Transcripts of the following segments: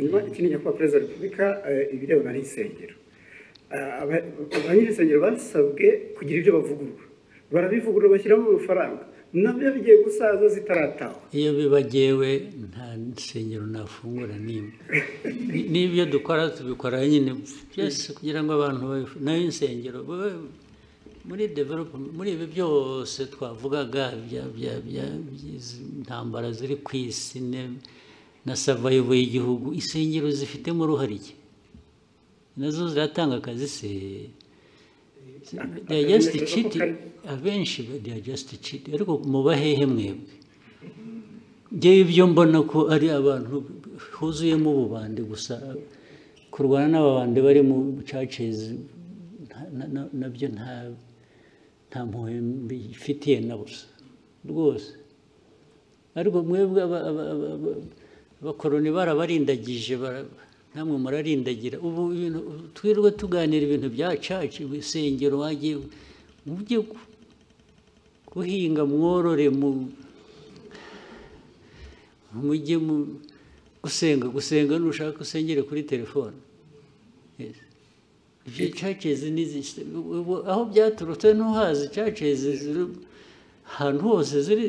hanyuma ikindi nyakubahwa perezida wa repubulika ibirebana n'isengero abanyir'isengero basabwe kugira ibyo bavugurura barabivugurura bashyiramo amafaranga nabyo bigiye gusaza zitarataha iyo bibagewe nta nsengero nafungura n'imwe n'ibyo dukora tubikora nyine byose kugira ngo abantu nayo insengero muri development muri ibi byose twavugaga intambara ziri ku isi na survival y'igihugu insengero zifitemo uruhare iki nazo ziratanga akazi se they are just cheating abenshi they are just cheating ariko mubahehe mwebwe ngewe ibyo mbona ko ari abantu huzuyemo ububande gusa kurwana n'ababande bari mu churches nabyo nta mpuhwe mbifitiye na busa rwose ariko mwebwe abakoroni barabarindagije namwe murarindagira ubu ibintu twirwe tuganira ibintu bya church ibisengero wagiye mujye guhinga mworore mujye gusenga nushaka usengere kuri telefone ibyo churches aho byaturutse ntuhazi churches ziri ahantu hose ziri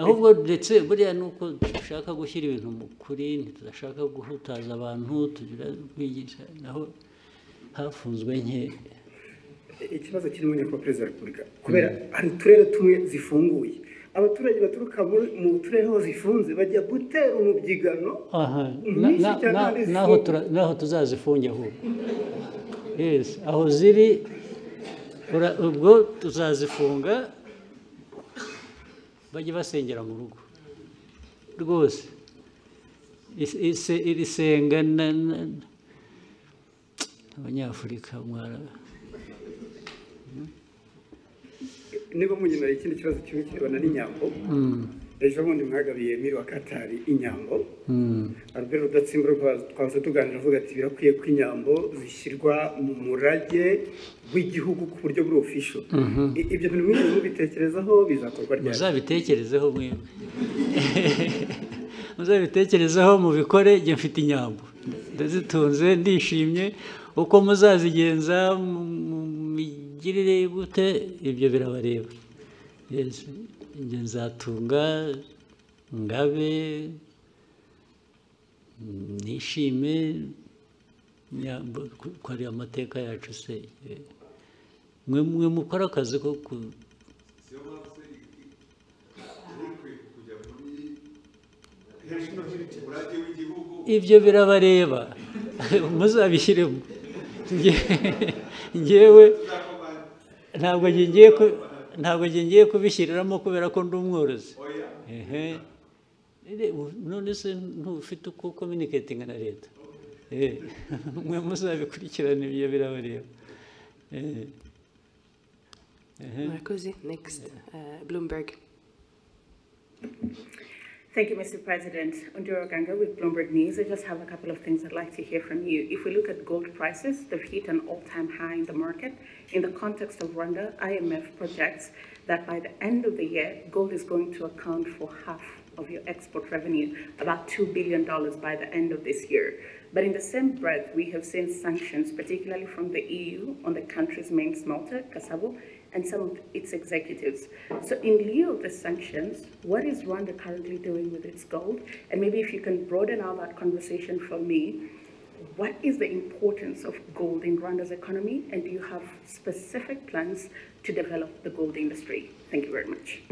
ahubwo ndetse buriya nuko dushaka gushyira ibintu mu kuri ntitudashaka guhutaza abantu tugira kwigisha naho hafunzwe nke ikibazo kirimo nyakubahwa perezida wa repubulika kubera hari uturere tumwe zifunguye abaturage baturuka mu turere aho zifunze bajya gutera umubyigano naho tuzazifunge ahubwo aho ziri ubwo tuzazifunga bajye basengera mu rugo rwose iri senga abanyafurika niba munyemera ikindi kibazo kimwe kirebana n'inyambo ejo bundi mwagabiye miri wa Katari inyambo Albert Rudatsimburwa twahoze tuganira avuga ati birakwiye ko inyambo zishyirwa mu murage w'igihugu ku buryo buri official ibyo bintu mwigeze mubitekerezaho bizakorwa ryari muzabitekerezeho mwebwe muzabitekerezaho mubikore njye mfite inyambo ndazitunze ndishimye uko muzazigenza migirire gute ibyo birabareba njye nzatunga ngabe nishime ko ari amateka yacu se mwe mukora akazi ko ibyo birabareba muzabishyiremo ngewe ntabwo ngiye kubishyiriramo kubera ko ndi umworozi none se ntufite uko communicating na leta mwe muzabikurikirana ibyo birabareba Marcosi, next, Bloomberg. Thank you, Mr. President. Ondiro Ganga with Bloomberg News. I just have a couple of things I'd like to hear from you. If we look at gold prices, they've hit an all-time high in the market. In the context of RWANDA, IMF projects that by the end of the year, gold is going to account for half of your export revenue, about $2 billion by the end of this year. But in the same breath, we have seen sanctions, particularly from the EU on the country's main smelter, Kasabo, and some of its executives. So in lieu of the sanctions, what is Rwanda currently doing with its gold? And maybe if you can broaden out that conversation for me, what is the importance of gold in Rwanda's economy? And do you have specific plans to develop the gold industry? Thank you very much.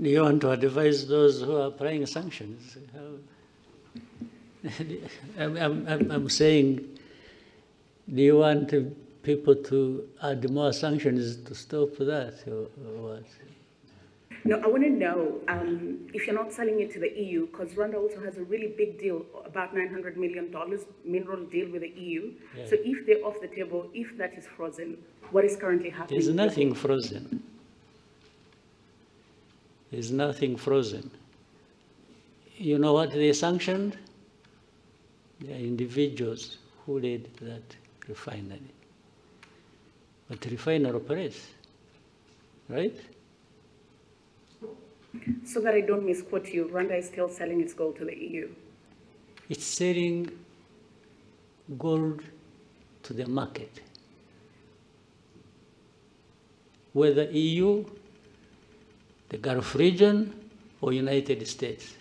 Do you want to advise those who are applying sanctions? I'm saying, do you want people to add more sanctions to stop that, or what? No, I want to know if you're not selling it to the EU, because Rwanda also has a really big deal, about $900 million mineral deal with the EU. Yeah. So if they're off the table, if that is frozen, what is currently happening? There's nothing frozen. There's nothing frozen. You know what they sanctioned? They are individuals who led that refinery. But the refinery operates, right? So that I don't misquote you, Rwanda is still selling its gold to the EU. It's selling gold to the market. Whether EU, the Gulf region, or United States.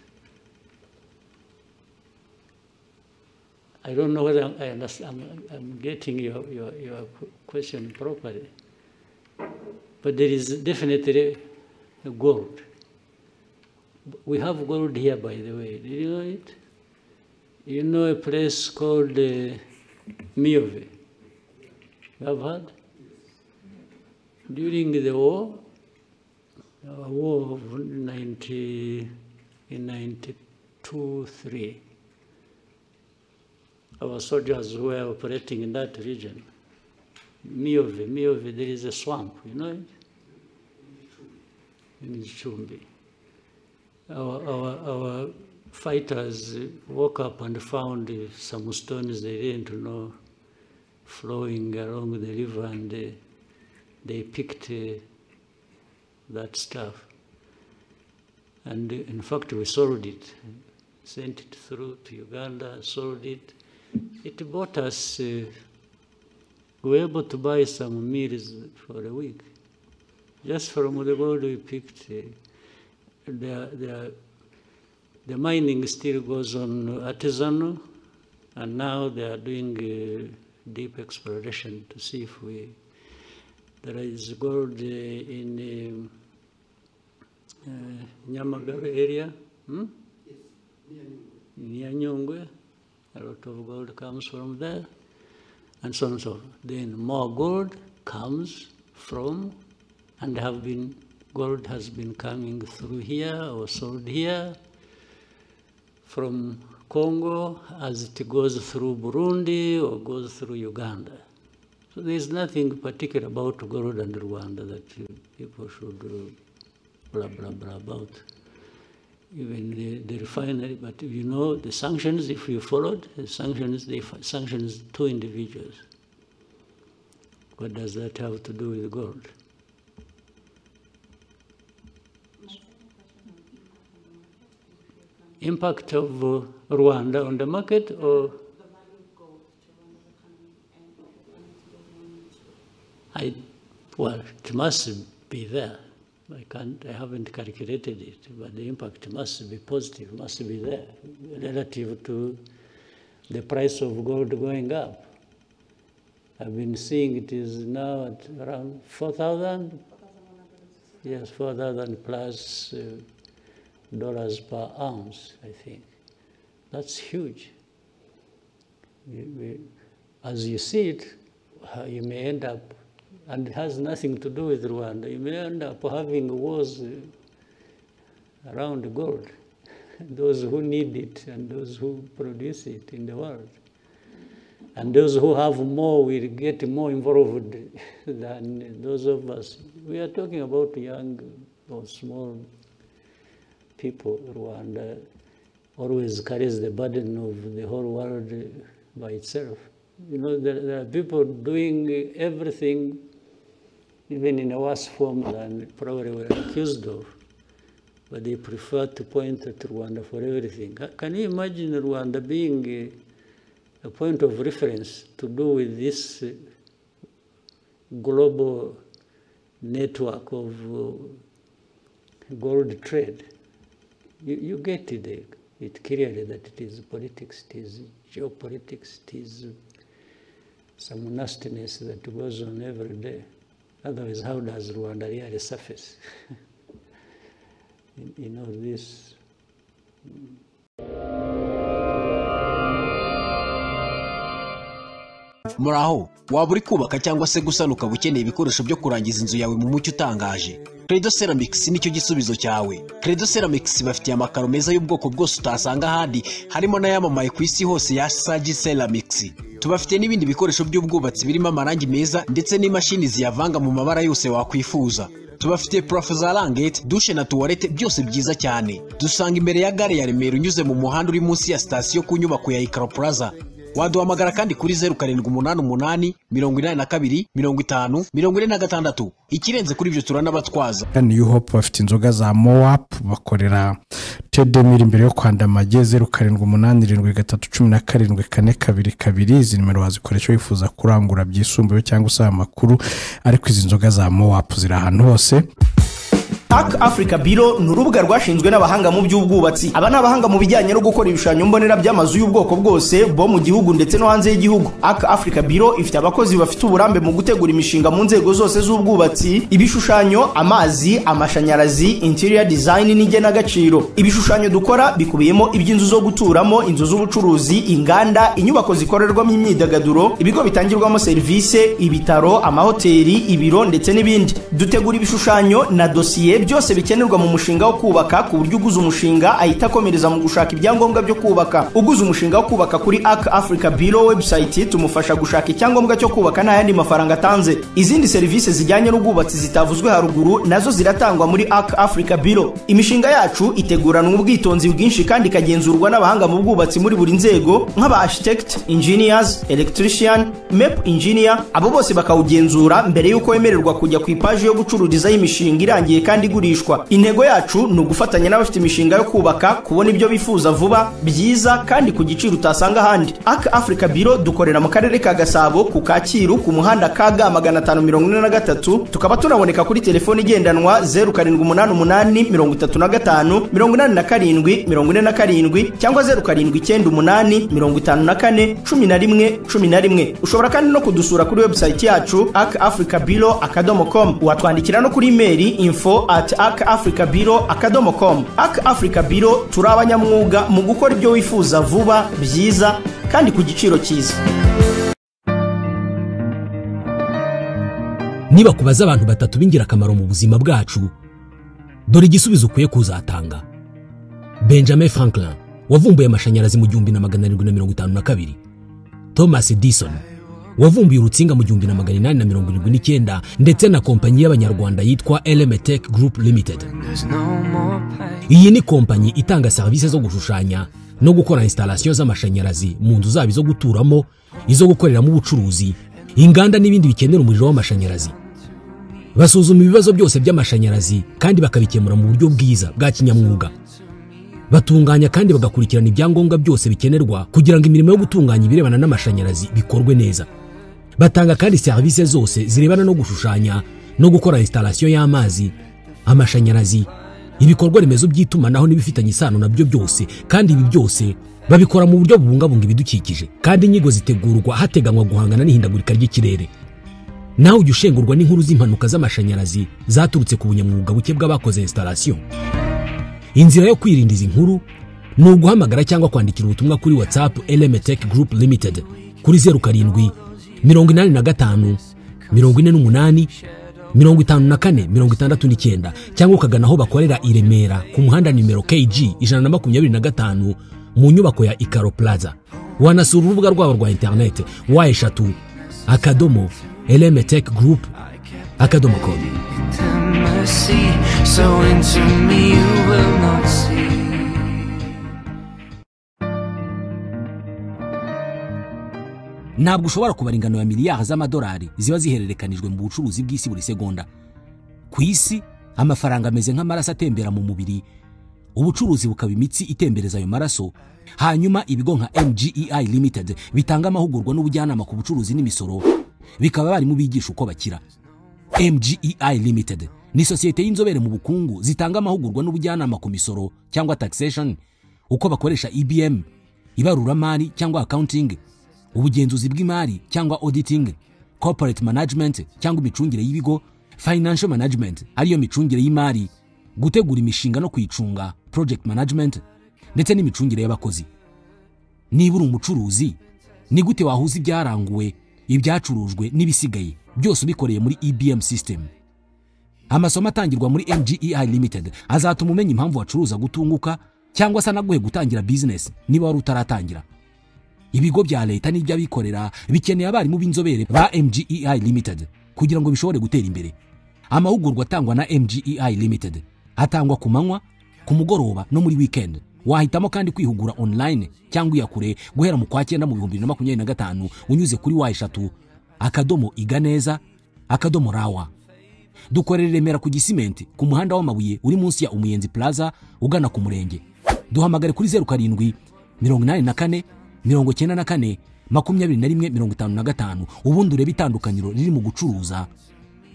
I don't know whether I'm getting your question properly, but there is definitely gold. We have gold here, by the way. Do you know it? You know a place called Miove? You have heard? During the war of 92-3, our soldiers were operating in that region. Miove, there is a swamp, you know it? In Chumbi. Our fighters woke up and found some stones they didn't know flowing along the river, and they picked that stuff. And in fact, we sold it, sent it through to Uganda, sold it. It bought us, we were able to buy some meals for a week. Just from the gold we picked. The mining still goes on artisanal, and now they are doing deep exploration to see if there is gold in Nyamagabe area, near Nyungwe. A lot of gold comes from there, and so on and so forth. Then more gold comes from, and gold has been coming through here or sold here from Congo as it goes through Burundi or goes through Uganda. So there's nothing particular about gold and Rwanda that people should blah, blah, blah about. Even the refinery, but you know the sanctions, if you followed, the sanctions, they sanctions 2 individuals. What does that have to do with gold? Impact of Rwanda on the market, or? Well, it must be there. I haven't calculated it, but the impact must be positive, must be there, relative to the price of gold going up. I've been seeing it is now at around 4,000. Yes, 4,000 plus dollars per ounce, I think. That's huge. As you see it, you may end up, and it has nothing to do with Rwanda, you may end up having wars around gold, those who need it and those who produce it in the world. And those who have more will get more involved than those of us. We are talking about young or small people. Rwanda always carries the burden of the whole world by itself. You know, there are people doing everything, even in a worse form than probably we're accused of, but they prefer to point at Rwanda for everything. Can you imagine Rwanda being a point of reference to do with this global network of gold trade? You get it clearly that it is politics, it is geopolitics, it is some nastiness that goes on every day. Otherwise, how does Rwanda really surface in all this? Muraho, waba uri kubaka cyangwa se gusana ukaba ukeneye ibikoresho byo kurangiza inzu yawe mu mucyo utangaje. Credo Ceramics nicyo gisubizo cyawe. Credo Ceramics bafitiye amakaro meza y'ubwoko bwose utasanga ahandi, harimo n'ayamamaye ku isi hose ya Sagi Ceramics. Tubafite n'ibindi bikoresho by'ubwubatsi birimo amarangi meza ndetse n'imashini ziyavanga mu mabara yose wakwifuza. Tubafite plafo za rangete, douche na toilette byose byiza cyane. Dusanga imbere ya gare ya Remera unyuze mu muhanda uri munsi ya station ku nyubako ya Ikaro Plaza. waduhamagara kandi kuri 0788 82 50 46. Ikirenze kuri ibyo turanabatwaza. New Hope bafite inzoga za Moap bakorera Tedemir imbere yo kwandamage 0787137442. Izi nimero wazikoresha wifuza kurangura byisumbuye cyangwa se amakuru, ariko izi nzoga za Moap ziri ahantu hose. Africa Bureau ni urubuga rwashinzwe n'abahanga mu by'ubwubatsi. Aba ni abahanga mu bijyanye no gukora ibishushanyo mbonera by'amazu y'ubwoko bwose bo mu gihugu ndetse no hanze y'igihugu. Africa Bureau ifite abakozi bafite uburambe mu gutegura imishinga mu nzego zose z'ubwubatsi, ibishushanyo, amazi, amashanyarazi, interior design n'igenagaciro. Ibishushanyo dukora bikubiyemo iby'inzu zo guturamo, inzu z'ubucuruzi, inganda, inyubako zikorerwamo imyidagaduro, ibigo bitangirwamo serivisi, ibitaro, amahoteli, ibiro ndetse n'ibindi. Dutegura ibishushanyo na dosiye byose bikenerwa mu mushinga wo kubaka, ku buryo uguze umushinga ahita akomereza mu gushaka ibyangombwa byo kubaka. Uguze umushinga wo kubaka kuri Africa Bureau website tumufasha gushaka icyangombwa cyo kubaka nta yandi mafaranga atanze. Izindi serivisi zijyanye n'ubwubatsi zitavuzwe haruguru nazo ziratangwa muri Africa Bureau. Imishinga yacu iteguranwa ubwitonzi bwinshi kandi ikagenzurwa n'abahanga mu bwubatsi muri buri nzego, nk'aba architect, engineers, electrician, map engineer. Abo bose bakawugenzura mbere yuko wemererwa kujya ku ipaji yo gucururizaho imishinga irangiye kandi igurishwa. Intego yacu ni ugufatanya n'abafite imishinga yo kubaka kubona ibyo bifuza vuba, byiza kandi ku giciro utasanga ahandi. Africa Bureau dukorera mu karere ka Gasabo ku Kacyiru ku muhanda Kagame 543. Tukaba tunaboneka kuri telefone igendanwa 0785358747 cyangwa 0798541111. Ushobora kandi no kudusura kuri website yacu akafricabureau.com. Watwandikira no kuri email info@akafricabureau.com. Africa Bureau turi abanyamwuga mu gukora ibyo wifuza vuba, byiza kandi ku giciro cyiza. Niba kubaza abantu batatu b'ingirakamaro mu buzima bwacu, dore igisubizo ukwiye kuzatanga. Benjamin Franklin wavumbuye amashanyarazi mu 1752. Thomas Edison wavumbuye urutsinga mu 1879 ndetse na kompanyi y'abanyarwanda yitwa Elemetech Group Limited. Iyi ni kompanyi itanga services zo gushushanya no gukora installation z'amashanyarazi mu nzu zabo zo guturamo, izo gukoreramo ubucuruzi, inganda n'ibindi bikenera umuriro w'amashanyarazi. Basuzuma ibibazo byose by'amashanyarazi kandi bakabikemura mu buryo bwiza bwa kinyamwuga. Batunganya kandi bagakurikirana ibyangombwa byose bikenerwa kugira ngo imirimo yo gutunganya ibirebana n'amashanyarazi bikorwe neza. Batanga kandi services zose zirebana no gushushanya no gukora installation y'amazi, amashanyarazi, ibikorwa remezo by'itumanaho n'ibifitanye isano nabyo byose, kandi ibi byose babikora mu buryo bubungabunga ibidukikije kandi inyigo zitegurwa hateganywa guhangana n'ihindagurika ry'ikirere. Naho ujye ushengurwa n'inkuru z'impanuka z'amashanyarazi zaturutse ku bunyamwuga buke bw'abakoze installation. Inzira yo kwirinda izi nkuru ni uguhamagara cyangwa kwandikira ubutumwa kuri WhatsApp Elemetech Group Limited kuri 0785 48 54 69 cyangwa ukagana aho bakorera i Remera ku muhanda nimero KG 125 mu nyubako ya Ikaro Plaza. Wanasura urubuga rwabo rwa internet wa@elemetechgroup.com. Ntabwo ushobora kubara ingano ya miliyari z'amadolari ziba zihererekanijwe mu bucuruzi bw'isi buri segonda. Ku isi amafaranga ameze nk'amaraso atembera mu mubiri, ubucuruzi bukaba imitsi itembereza ayo maraso. Hanyuma ibigo nka MGEI Limited bitanga amahugurwa n'ubujyanama ku bucuruzi n'imisoro, bikaba bari mu bigisha uko bakira. MGEI Limited ni sosiyete y'inzobere mu bukungu zitanga amahugurwa n'ubujyanama ku misoro cyangwa taxation, uko bakoresha IBM, ibaruramari cyangwa accounting, ubugenzuzi bw'imari cyangwa auditing, corporate management cyangwa imicungire y'ibigo, financial management ariyo micungire y'imari, gutegura imishinga no kwicunga, project management, ndetse n'imicungire y'abakozi. Niba uri umucuruzi, ni gute wahuza ibyaranguwe, ibyacurujwe n'ibisigaye byose ubikoreye muri IBM system? Amasomo atangirwa muri MGEI Limited azatuma umenya impamvu wacuruza gutunguka cyangwa se naguhe gutangira business niba wari utaratangira. Ibigo bya leta n'iby'abikorera bikeneye abarimu b'inzobere ba MGEI Limited kugira ngo bishobore gutera imbere. Amahugurwa atangwa na MGEI Limited atangwa ku manywa, ku mugoroba no muri weekend. wahitamo kandi kwihugura online cyangwa iyakure guhera mu kwa 9 mu 2025 unyuze kuri wa3 @iganeza.rawa. Dukorera Remera ku Gisimenti ku muhanda w'amabuye uri munsi ya Umuyenzi Plaza ugana ku Murenge. Duhamagare kuri 07 84 94 21 ubundi urebe itandukaniro riri mu gucuruza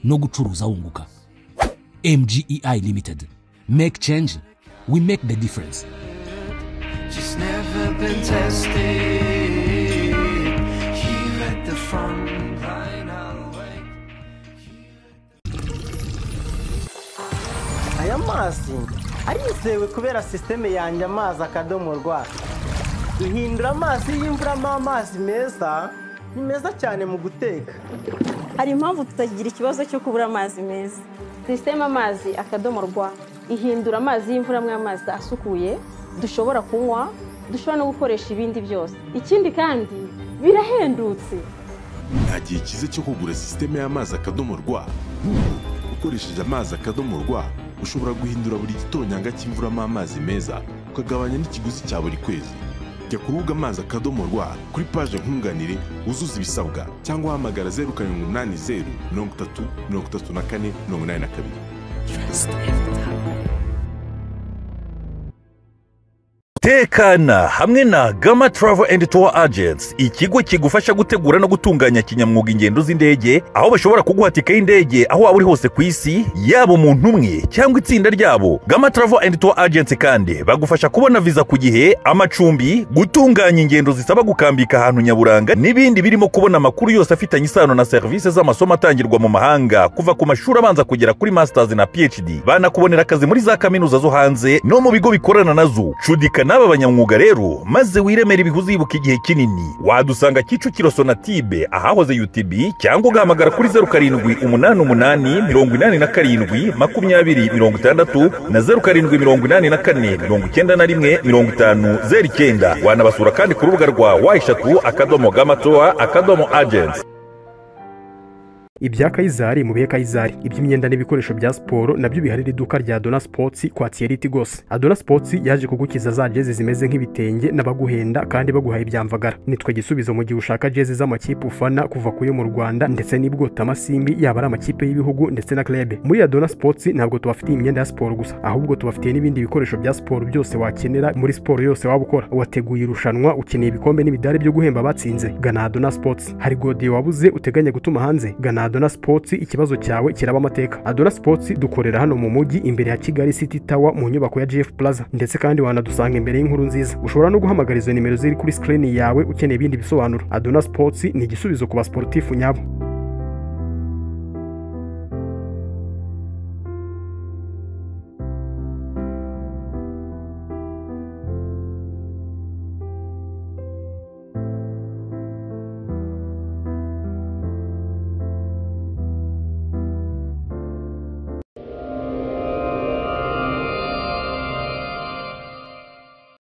no gucuruza wunguka. MGEI Limited. Make change, we make the difference. She's never been tested here at the front line away. Aya mazi arizewe kubera systeme yanjye amazi akadomorwa. Ihindura amazi y'imvura amazi meza ni meza cyane mu guteka. Hari impamvu tutagira ikibazo cyo kubura amazi meza. Systeme amazi akadomorwa ihindura amazi y'imvura amazi asukuye dushobora kunywa, dushobora no gukoresha ibindi byose. Ikindi kandi birahendutse. Nta gihe kize cyo kugura systeme y'amazi akadomorwa. Ukoresheje amazi akadomorwa ushobora guhindura buri gitonyanga cy'imvura amazi meza ukagabanya n'ikiguzi cya buri kwezi. Jya ku rubuga amazi akadomorwa kuri page nkunganire uzuza ibisabwa cyangwa hamagara 0780 30 34 82. Trust every time. Tekana hamwe na Gama Travel and Tour Agents, ikigo kigufasha gutegura no gutunganya kinyamwuga ingendo z'indege, aho bashobora kuguha tike y'indege aho waba uri hose ku isi, yaba umuntu umwe cyangwa itsinda ryabo. Gama Travel and Tour Agents kandi bagufasha kubona visa ku gihe, amacumbi, gutunganya ingendo zisaba gukambika ahantu nyaburanga n'ibindi birimo kubona amakuru yose afitanye isano na services z'amasomo atangirwa mu mahanga kuva ku mashuri abanza kugera kuri masters na PhD. Banakubonera akazi muri za kaminuza zo hanze no mu bigo bikorana nazo. Cudika n'aba banyamwuga rero maze wiremera ibihuzi ibuka igihe kinini. Wadusanga Kicukiro Sonatibe ahahoze UTB cyangwa ugahamagara kuri 0788 87 2060 na 0784 91 5009. Wanabasura kandi ku rubuga rwa wa3.gamatoa.agents. Ibya Kayizari mu bihe Kayizari, iby'imyenda n'ibikoresho bya siporo nabyo biharira iduka rya Dona Sports kwa Thierry Gose. Adona Sports yaje kugukiza za jezi zimeze nk'ibitenge n'abaguhenda kandi baguhaye ibyamvagara. Nitwe Gisubizo mu gihe ushaka jezi z'amakipe ufana kuva kuyo mu Rwanda ndetse n'ibwota amasimbi yaba ari amakipe y'ibihugu ndetse na club. Muri Adona Sports ntabwo tubafitiye imyenda ya siporo gusa, ahubwo tubafitiye n'ibindi bikoresho bya siporo byose wakenera muri siporo yose waba ukora. Wateguye irushanwa, ukeneye ibikombe n'imidari byo guhemba batsinze, gana Adona Sports. Hari godiyo wabuze uteganya gutuma hanze, gana Adona Sports, ikibazo cyawe kiraba amateka. Adona Sports dukorera hano mu mujyi imbere ya Kigali City Tower mu nyubako ya GF Plaza, ndetse kandi wanadusanga imbere y'inkuru nziza. Ushobora no guhamagara izo nimero ziri kuri screen yawe ukeneye ibindi bisobanuro. Adona Sports ni igisubizo ku basportifu nyabo.